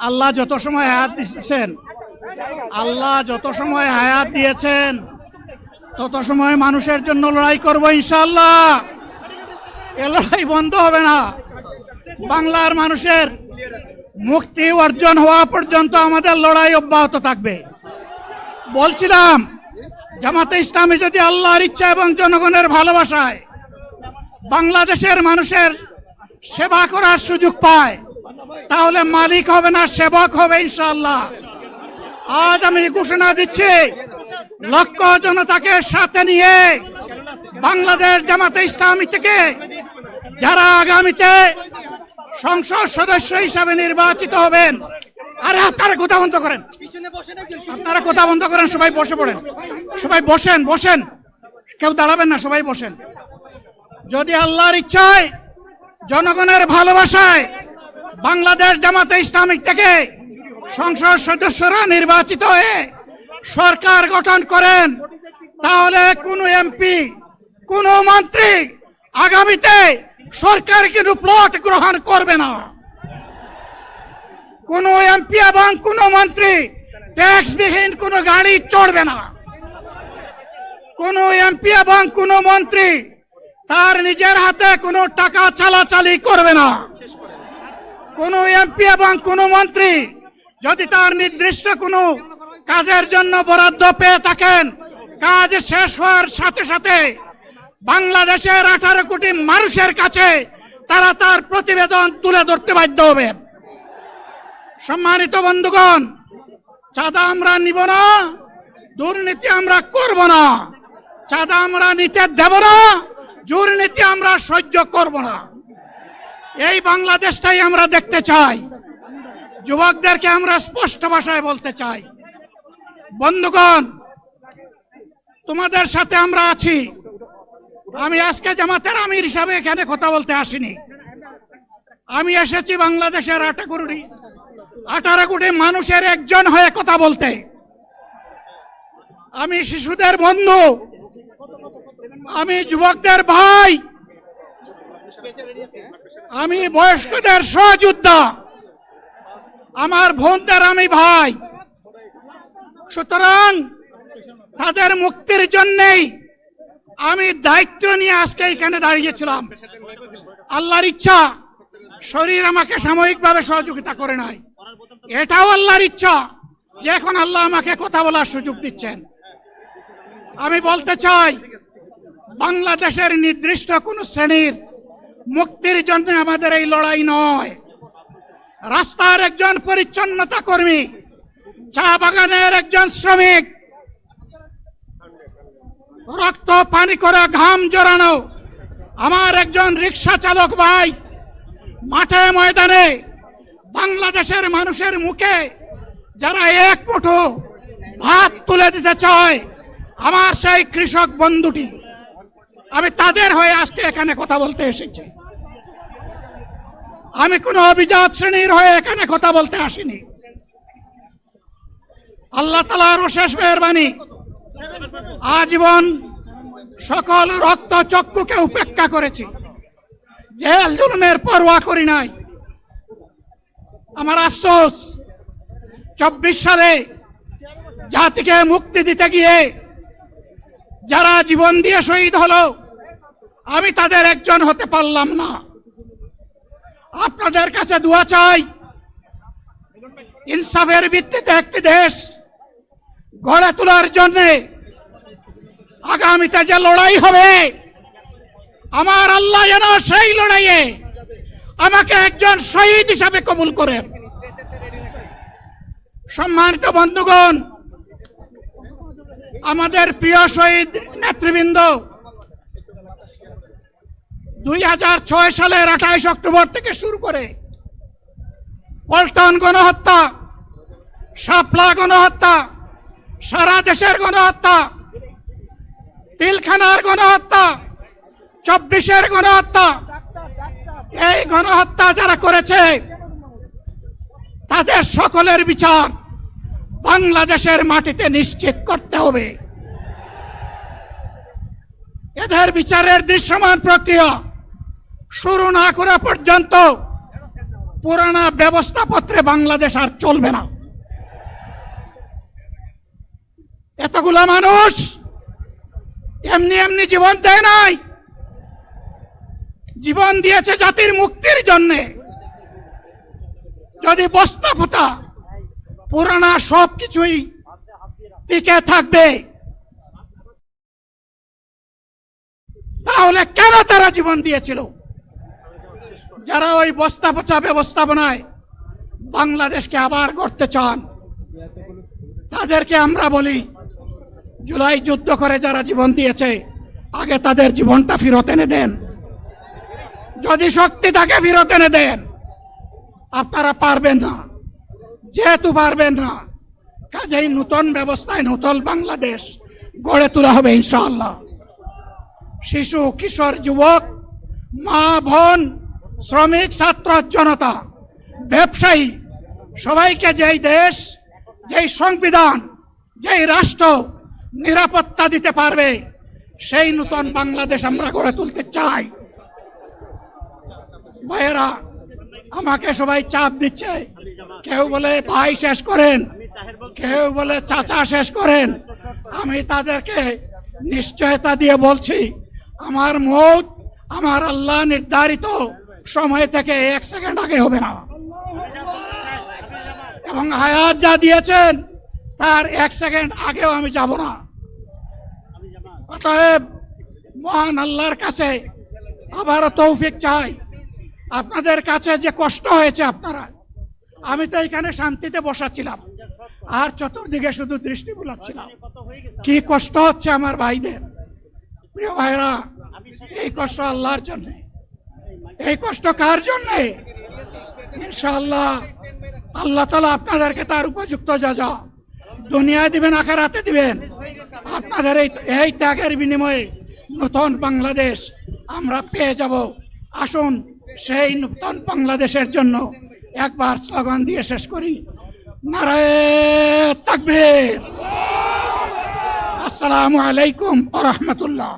আল্লাহ যত সময় হায়াত দিয়েছেন, আল্লাহ যত সময় হায়াত দিয়েছেন তত সময় মানুষের জন্য লড়াই করব ইনশাআল্লাহ। এ লড়াই বন্ধ হবে না। বাংলার মানুষের মুক্তি অর্জন হওয়া পর্যন্ত আমাদের লড়াই অব্যাহত থাকবে। বলছিলাম, জামাতে ইসলামী যদি আল্লাহর ইচ্ছা এবং জনগণের ভালোবাসায় বাংলাদেশের মানুষের সেবা করার সুযোগ পায়, তাহলে মালিক হবে না, সেবক হবে ইনশাআল্লাহ। আজ আমি ঘোষণা দিচ্ছি, লক্ষ জনতাকে সাথে নিয়ে বাংলাদেশ জামাতে ইসলামী থেকে যারা আগামীতে সংসদ সদস্য হিসাবে নির্বাচিত হবেন, আরে আপনারা কথা বন্ধ করেন, আপনারা কথা বন্ধ করেন, সবাই বসে পড়েন, সবাই বসেন, বসেন, কেউ দাঁড়াবেন না, সবাই বসেন। যদি আল্লাহর ইচ্ছায় জনগণের ভালোবাসায় বাংলাদেশ জামাতে ইসলামী থেকে সংসদ সদস্যরা নির্বাচিত হয়ে সরকার গঠন করেন, তাহলে কোন এমপি, কোন মন্ত্রী আগামীতে সরকার কিন্তু প্লট গ্রহণ করবে না। কোন এমপি এবং কোন মন্ত্রী ট্যাক্সবিহীন কোন গাড়ি চড়বে না। কোন এমপি এবং কোন মন্ত্রী তার নিজের হাতে কোনো টাকা চালাচালি করবে না। কোন এমপি এবং কোন মন্ত্রী যদি তার নির্দিষ্ট কোনো কাজের জন্য বরাদ্দ পেয়ে থাকেন, কাজ শেষ হওয়ার সাথে সাথে বাংলাদেশের 18 কোটি মানুষের কাছে তারা তার প্রতিবেদন তুলে ধরতে বাধ্য হবেন। সম্মানিত বন্ধুগণ, চাঁদা আমরা নিব না, দুর্নীতি আমরা করব না, চাঁদা আমরা নিতে দেব না, দুর্নীতি আমরা সহ্য করব না। এই বাংলাদেশটাই আমরা দেখতে চাই। যুবকদেরকে আমরা স্পষ্ট ভাষায় বলতে চাই, বন্ধুগণ, তোমাদের সাথে আমরা আছি। আমি আজকে জামাতের আমির হিসাবে এখানে কথা বলতে আসিনি। আমি এসেছি বাংলাদেশের 18 কোটি মানুষের একজন হয়ে কথা বলতে। আমি শিশুদের বন্ধু, আমি যুবকদের ভাই, আমি বয়স্কদের সহযোদ্ধা, আমার বোনদের আমি ভাই। সুতরাং তাদের মুক্তির জন্যই আমি দায়িত্ব নিয়ে আজকে এখানে দাঁড়িয়েছিলাম। আল্লাহর ইচ্ছা, শরীর আমাকে সাময়িকভাবে সহযোগিতা করে নাই, এটাও আল্লাহর ইচ্ছা যে এখন আল্লাহ আমাকে কথা বলার সুযোগ দিচ্ছেন। আমি বলতে চাই, বাংলাদেশের নির্দিষ্ট কোন শ্রেণীর মুক্তির জন্য আমাদের এই লড়াই নয়। রাস্তার একজন পরিচ্ছন্নতা কর্মী, চা বাগানের একজন শ্রমিক, রক্ত পানি করে ঘাম জড়ানো আমার একজন রিক্সা চালক ভাই মাঠে ময়দানে বাংলাদেশের মানুষের মুখে যারা এক মুঠো ভাত তুলে দিতে চায়, আমার সেই কৃষক বন্ধুটি, আমি তাদের হয়ে আজকে এখানে কথা বলতে এসেছি। আমি কোন অভিজাত শ্রেণীর হয়ে এখানে কথা বলতে আসিনি। আল্লাহ তাআলার অশেষ মেহেরবানি, আজীবন সকল রক্ত চক্ষুকে উপেক্ষা করেছি, জেল জুলুমের পরোয়া করি নাই। আমার আফসোস, 24 সালে জাতিকে মুক্তি দিতে গিয়ে যারা জীবন দিয়ে শহীদ হলো, আমি তাদের একজন হতে পারলাম না। আপনাদের কাছে দোয়া চাই, ইনসাফের ভিত্তিতে একটি দেশ গড়ে তোলার জন্য আগামীতে যে লড়াই হবে, আমার আল্লাহ যেন সেই লড়াইয়ে আমাকে একজন শহীদ হিসাবে কবুল করেন। সম্মানিত বন্ধুগণ, আমাদের প্রিয় শহীদ নেতৃবৃন্দ 2006 সালের 28 অক্টোবর থেকে শুরু করে পল্টন গণহত্যা, শাপলা গণহত্যা, সারা দেশের গণহত্যা, পিলখানার গণহত্যা, 24-এর গণহত্যা, এই গণহত্যা যারা করেছে তাদের সকলের বিচার বাংলাদেশের মাটিতে নিশ্চিত করতে হবে। এদের বিচারের দৃশ্যমান প্রক্রিয়া শুরু না করা পর্যন্ত পুরানা ব্যবস্থাপত্রে বাংলাদেশ আর চলবে না। এতগুলা মানুষ এমনি এমনি জীবন দেয় নাই, জীবন দিয়েছে জাতির মুক্তির জন্য। যদি বস্তা পোতা পুরানা সবকিছুই টিকে থাকবে, তাহলে কেন তারা জীবন দিয়েছিল? যারা ওই বস্তা পচা ব্যবস্থাপনায় বাংলাদেশকে আবার গড়তে চান, তাদেরকে আমরা বলি, জুলাই যুদ্ধ করে যারা জীবন দিয়েছে, আগে তাদের জীবনটা ফেরত এনে দেন। যদি শক্তি থাকে ফেরত এনে দেন। আপনারা পারবেন না, যেহেতু পারবেন না, কাজেই নতুন ব্যবস্থায় নতুন বাংলাদেশ গড়ে তোলা হবে ইনশাআল্লাহ। শিশু, কিশোর, যুবক, মা, বোন, শ্রমিক, ছাত্র জনতা, ব্যবসায়ী, সবাইকে যেই দেশ, যেই সংবিধান, যেই রাষ্ট্র নিরাপত্তা দিতে পারবে, সেই নতুন বাংলাদেশ আমরা গড়ে তুলতে চাই। ভাইয়েরা, আমাকে সবাই চাপ দিচ্ছে, কেউ বলে ভাই শেষ করেন, কেউ বলে চাচা শেষ করেন। আমি তাদেরকে নিশ্চয়তা দিয়ে বলছি, আমার মৌত আমার আল্লাহ নির্ধারিত সময় থেকে 1 সেকেন্ড আগে হবে না, এবং হায়াত যা দিয়েছেন তার 1 সেকেন্ড আগেও আমি যাব না। অতএব মহান আল্লাহর কাছে আবারও তৌফিক চাই। আপনাদের কাছে যে কষ্ট হয়েছে, আপনারা, আমি তো এখানে শান্তিতে বসাছিলাম, আর চতুর্দিকে শুধু দৃষ্টি বুলাচ্ছিলাম। কি কষ্ট হচ্ছে আমার ভাইদের। প্রিয় ভাইরা, এই কষ্ট আল্লাহর জন্য। এই কষ্ট কার জন্য? ইনশাআল্লাহ আল্লাহ তাআলা আপনাদেরকে তার উপযুক্ত যাজা দুনিয়ায় দিবেন, আখিরাতে দিবেন। আপনাদের এই ত্যাগের বিনিময়ে নতুন বাংলাদেশ আমরা পেয়ে যাব। আসুন সেই নতুন বাংলাদেশের জন্য একবার স্লোগান দিয়ে শেষ করি, নারায়ে তাকবীর। আসসালামু আলাইকুম ওয়া রাহমাতুল্লাহ।